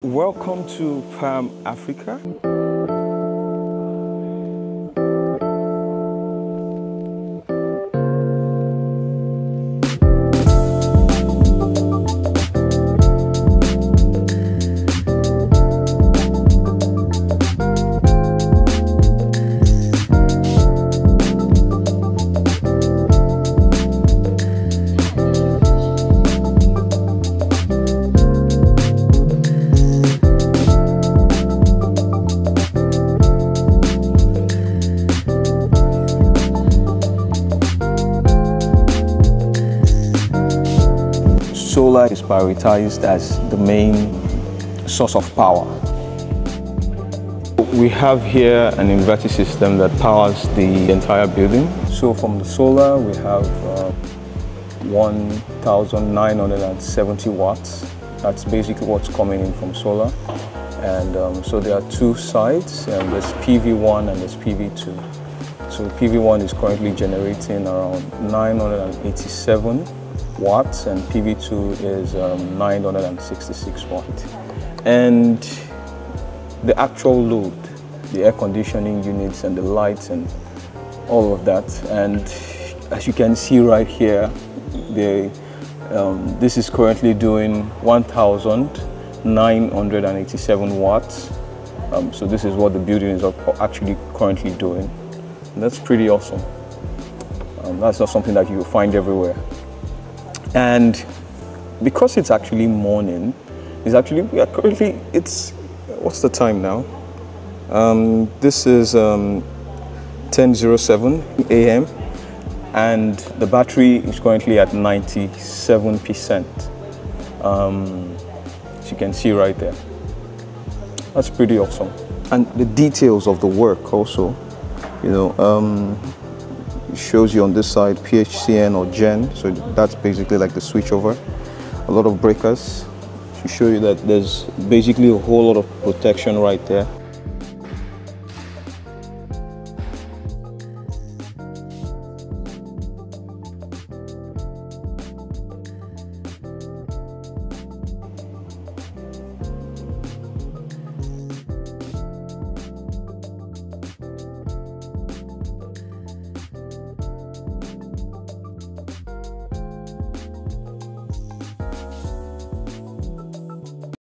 Welcome to Palm Africa. Solar is prioritized as the main source of power. We have here an inverter system that powers the entire building. So from the solar, we have 1,970 watts. That's basically what's coming in from solar. And so there are two sides, and there's PV1 and there's PV2. So PV1 is currently generating around 987 watts and PV2 is 966 watts. And the actual load, the air conditioning units and the lights and all of that. And as you can see right here, this is currently doing 1,987 watts. So this is what the building is actually currently doing. And that's pretty awesome. That's not something that you will find everywhere. And because it's actually morning, what's the time now? This is 10:07 a.m. and the battery is currently at 97%. As you can see right there. That's pretty awesome. And the details of the work also, it shows you on this side PHCN or Gen, so that's basically like the switchover. A lot of breakers to show you that there's basically a whole lot of protection right there.